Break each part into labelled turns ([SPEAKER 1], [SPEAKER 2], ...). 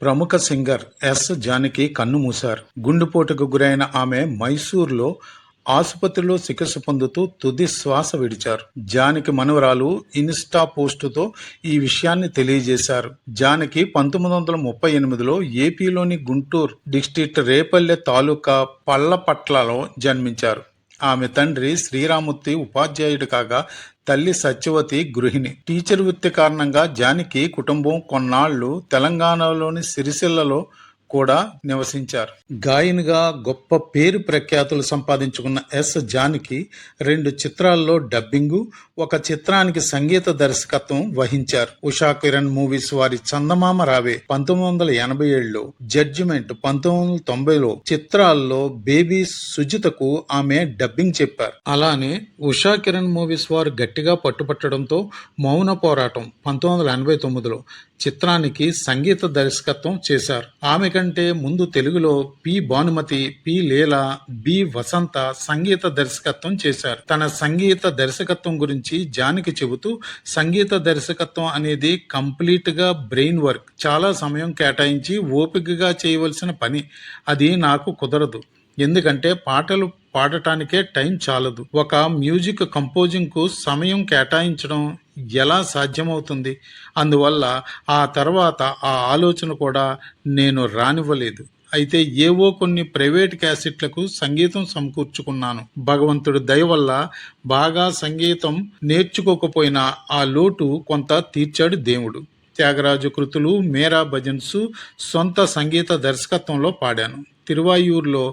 [SPEAKER 1] ప్రముఖ singer yes. Janaki కన్నుమూశారు. గుండెపోటుకు గురైన ఆమె మైసూర్లో ఆసుపత్రిలో చికిత్స పొందుతూ తుది శ్వాస విడిచారు. జానకి మనవరాలు ఇన్స్టా పోస్టుతో ఈ విషయాన్ని తెలియజేశారు. జానకి 1938లో ఏపీలోని గుంటూరు డిస్ట్రిక్ట్ రేపల్లె తాలూకా పల్లపట్లలో జన్మించారు. ఆమె తండ్రి శ్రీరామూర్తి ఉపాధ్యాయుడు కాగా తల్లి సత్యవతి గృహిణి. టీచర్ వృత్తి కారణంగా జానకి కుటుంబం కొన్నాళ్లు తెలంగాణలోని సిరిసిల్లలో కూడా నివసించారు. గాయనిగా గొప్ప పేరు ప్రఖ్యాతులు సంపాదించుకున్న ఎస్. జానకి 2 చిత్రాల్లో డబ్బింగు, 1 చిత్రానికి సంగీత దర్శకత్వం వహించారు. ఉషా కిరణ్ మూవీస్ వారి చందమామ రావే 1987లో, జడ్జిమెంట్ 1990లో చిత్రాల్లో బేబీ సుజితకు ఆమె డబ్బింగ్ చెప్పారు. అలానే ఉషా కిరణ్ మూవీస్ వారు గట్టిగా పట్టుపట్టడంతో మౌన పోరాటం 1989లో చిత్రానికి సంగీత దర్శకత్వం చేశారు. ఆమె కంటే ముందు తెలుగులో పి. భానుమతి, పి. లీలా, బి. వసంత సంగీత దర్శకత్వం చేశారు. తన సంగీత దర్శకత్వం గురించి జానకి చెబుతూ, సంగీత దర్శకత్వం అనేది కంప్లీట్ గా బ్రెయిన్ వర్క్, చాలా సమయం కేటాయించి ఓపికగా చేయవలసిన పని. అది నాకు కుదరదు. ఎందుకంటే పాటలు పాడటానికే టైం చాలదు. ఒక మ్యూజిక్ కంపోజింగ్ కు సమయం కేటాయించడం ఎలా సాధ్యమవుతుంది? అందువల్ల ఆ తర్వాత ఆ ఆలోచన కూడా నేను రానివ్వలేదు. అయితే ఏవో కొన్ని ప్రైవేట్ క్యాసెట్లకు సంగీతం సమకూర్చుకున్నాను. భగవంతుడి దయ వల్ల బాగా సంగీతం నేర్చుకోకపోయినా ఆ లోటు కొంత తీర్చాడు దేవుడు. త్యాగరాజు కృతులు, మేరా భజన్స్ సొంత సంగీత దర్శకత్వంలో పాడాను. తిరువాయూరులో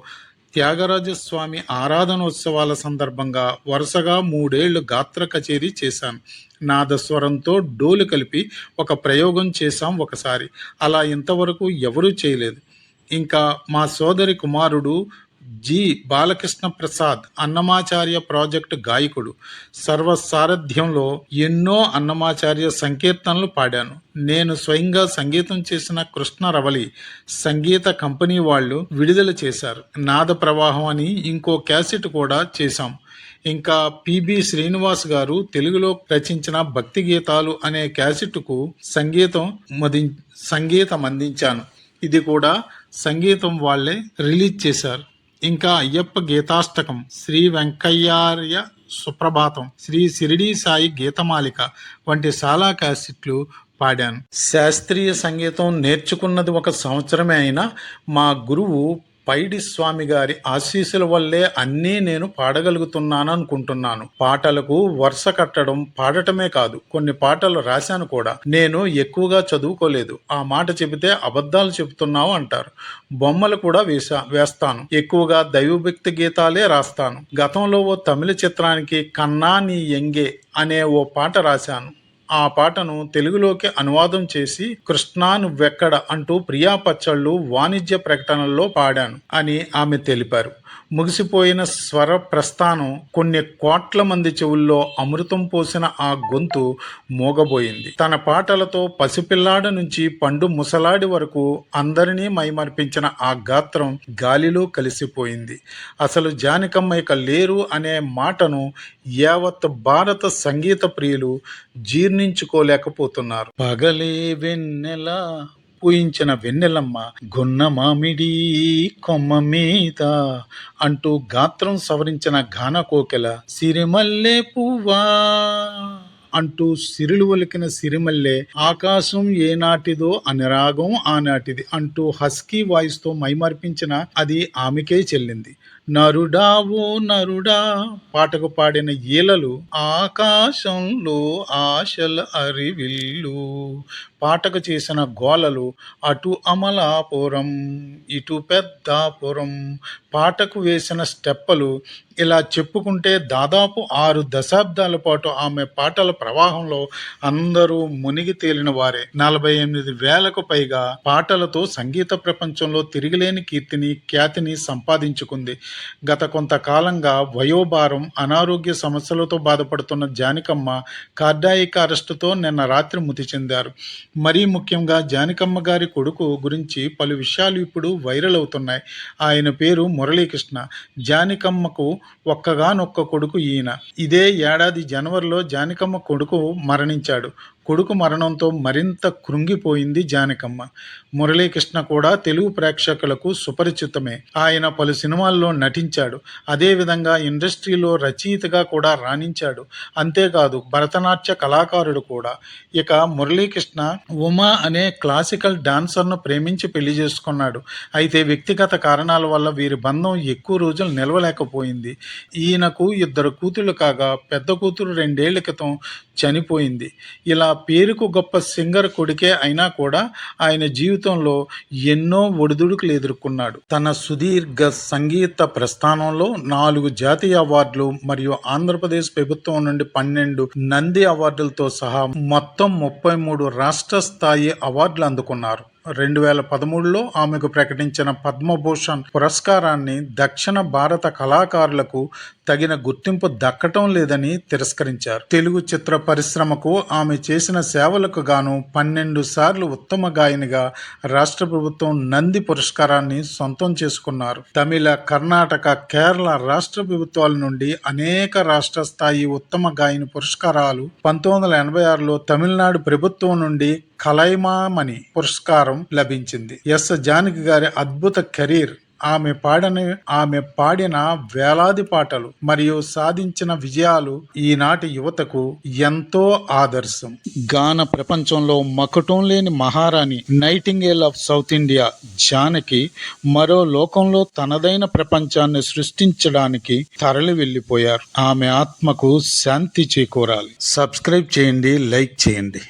[SPEAKER 1] త్యాగరాజస్వామి ఆరాధనోత్సవాల సందర్భంగా వరుసగా 3 ఏళ్లు గాత్ర కచేరీ చేశాను. నాదస్వరంతో డోలు కలిపి ఒక ప్రయోగం చేశాం ఒకసారి. అలా ఇంతవరకు ఎవరూ చేయలేదు. ఇంకా మా సోదరి కుమారుడు జి. బాలకృష్ణ ప్రసాద్ అన్నమాచార్య ప్రాజెక్టు గాయకుడు. సర్వసారథ్యంలో ఎన్నో అన్నమాచార్య సంకీర్తనలు పాడాను. నేను స్వయంగా సంగీతం చేసిన కృష్ణరవళి సంగీత కంపెనీ వాళ్ళు విడుదల చేశారు. నాద ప్రవాహం అని ఇంకో క్యాసెట్ కూడా చేశాం. ఇంకా పిబి శ్రీనివాస్ గారు తెలుగులో రచించిన భక్తి గీతాలు అనే క్యాసెట్కు సంగీతం అందించాను. ఇది కూడా సంగీతం వాళ్లే రిలీజ్ చేశారు. ఇంకా అయ్యప్ప గీతాష్టకం, శ్రీ వెంకయ్యార్య సుప్రభాతం, శ్రీ షిరిడీ సాయి గీతమాలిక వంటి చాలా క్యాసెట్లు పాడాను. శాస్త్రీయ సంగీతం నేర్చుకున్నది 1 సంవత్సరమే అయినా మా గురువు పైడి స్వామి గారి ఆశీస్సుల వల్లే అన్నీ నేను పాడగలుగుతున్నాను అనుకుంటున్నాను. పాటలకు వరుస కట్టడం, పాడటమే కాదు, కొన్ని పాటలు రాశాను కూడా. నేను ఎక్కువగా చదువుకోలేదు. ఆ మాట చెబితే అబద్ధాలు చెబుతున్నావు అంటారు. బొమ్మలు కూడా వేస్తాను. ఎక్కువగా దైవభక్తి గీతాలే రాస్తాను. గతంలో ఓ తమిళ చిత్రానికి కన్నా నీ ఎంగే అనే ఓ పాట రాశాను. ఆ పాటను తెలుగులోకి అనువాదం చేసి కృష్ణా నువ్వెక్కడ అంటూ ప్రియా పచ్చళ్ళు వాణిజ్య ప్రకటనల్లో పాడాను అని ఆమె తెలిపారు. ముగిసిపోయిన స్వర ప్రస్థానం కొన్ని కోట్ల మంది చెవుల్లో అమృతం పోసిన ఆ గొంతు మోగబోయింది. తన పాటలతో పసిపిల్లాడి నుంచి పండు ముసలాడి వరకు అందరినీ మైమర్పించిన ఆ గాత్రం గాలిలో కలిసిపోయింది. అసలు జానకమ్మ ఇక లేరు అనే మాటను యావత్ భారత సంగీత ప్రియులు జీర్ణించుకోలేకపోతున్నారు. పగలే వెన్నెల పూయించిన వెన్నెలమ్మ గొన్న మామిడి కొమ్మ మీద అంటూ గాత్రం సవరించిన గాన కోకెల సిరిమల్లె పువ్వా అంటూ సిరులు ఒలికిన సిరిమల్లె ఆకాశం ఏనాటిదో అనురాగం ఆనాటిది అంటూ హస్కీ వాయిస్ తో మైమర్పించిన అది ఆమెకే చెల్లింది. నరుడా ఓ నరుడా పాటకు పాడిన ఈలలు ఆకాశంలో ఆశల అరివిల్లు పాటకు చేసిన గోలలు అటు అమలాపురం ఇటు పెద్దాపురం పాటకు వేసిన స్టెప్పలు ఇలా చెప్పుకుంటే దాదాపు 6 దశాబ్దాల పాటు ఆమె పాటల ప్రవాహంలో అందరూ మునిగి తేలిన వారే. 48,000కు పైగా పాటలతో సంగీత ప్రపంచంలో తిరిగిలేని కీర్తిని ఖ్యాతిని సంపాదించుకుంది. గత కొంతకాలంగా వయోభారం, అనారోగ్య సమస్యలతో బాధపడుతున్న జానకమ్మ కార్డియాక్ అరెస్టుతో నిన్న రాత్రి మృతి చెందారు. మరీ ముఖ్యంగా జానకమ్మ గారి కొడుకు గురించి పలు విషయాలు ఇప్పుడు వైరల్ అవుతున్నాయి. ఆయన పేరు మురళీకృష్ణ. జానకమ్మకు ఒక్కగానొక్క కొడుకు ఈయన. ఇదే ఏడాది జనవరిలో జానకమ్మ కొడుకు మరణించాడు. కొడుకు మరణంతో మరింత కృంగిపోయింది జానకమ్మ. మురళీకృష్ణ కూడా తెలుగు ప్రేక్షకులకు సుపరిచితమే. ఆయన పలు సినిమాల్లో నటించాడు. అదేవిధంగా ఇండస్ట్రీలో రచయితగా కూడా రాణించాడు. అంతేకాదు భరతనాట్య కళాకారుడు కూడా. ఇక మురళీకృష్ణ ఉమా అనే క్లాసికల్ డాన్సర్ను ప్రేమించి పెళ్లి చేసుకున్నాడు. అయితే వ్యక్తిగత కారణాల వల్ల వీరి బంధం ఎక్కువ రోజులు నిలవలేకపోయింది. ఈయనకు 2 కూతుళ్ళు కాగా పెద్ద కూతురు 2 ఏళ్ల క్రితం చనిపోయింది. ఇలా పేరుకు గొప్ప సింగర్ కొడుకే అయినా కూడా ఆయన జీవితంలో ఎన్నో ఒడిదుడుకులు ఎదుర్కొన్నాడు. తన సుదీర్ఘ సంగీత ప్రస్థానంలో 4 జాతీయ అవార్డులు మరియు ఆంధ్రప్రదేశ్ ప్రభుత్వం నుండి 12 నంది అవార్డులతో సహా మొత్తం 33 రాష్ట్ర స్థాయి అవార్డులు అందుకున్నారు. 2013లో ఆమెకు ప్రకటించిన పద్మభూషణ్ పురస్కారాన్ని దక్షిణ భారత కళాకారులకు తగిన గుర్తింపు దక్కటం లేదని తిరస్కరించారు. తెలుగు చిత్ర పరిశ్రమకు ఆమె చేసిన సేవలకు గాను 12 సార్లు ఉత్తమ గాయనిగా రాష్ట్ర ప్రభుత్వం నంది పురస్కారాన్ని సొంతం చేసుకున్నారు. తమిళ, కర్ణాటక, కేరళ రాష్ట్ర ప్రభుత్వాల నుండి అనేక రాష్ట్ర స్థాయి ఉత్తమ గాయని పురస్కారాలు 1986లో తమిళనాడు ప్రభుత్వం నుండి కలైమామణి పురస్కారం లభించింది. ఎస్ జానకి గారి అద్భుత కెరీర్, ఆమె పాడిన వేలాది పాటలు మరియు సాధించిన విజయాలు ఈనాటి యువతకు ఎంతో ఆదర్శం. గాన ప్రపంచంలో మకుటం లేని మహారాణి, nightingale of south India Janaki మరో లోకంలో తనదైన ప్రపంచాన్ని సృష్టించడానికి తరలి వెళ్ళిపోయారు. ఆమె ఆత్మకు శాంతి చేకూరాలి. సబ్స్క్రైబ్ చేయండి, లైక్ చేయండి.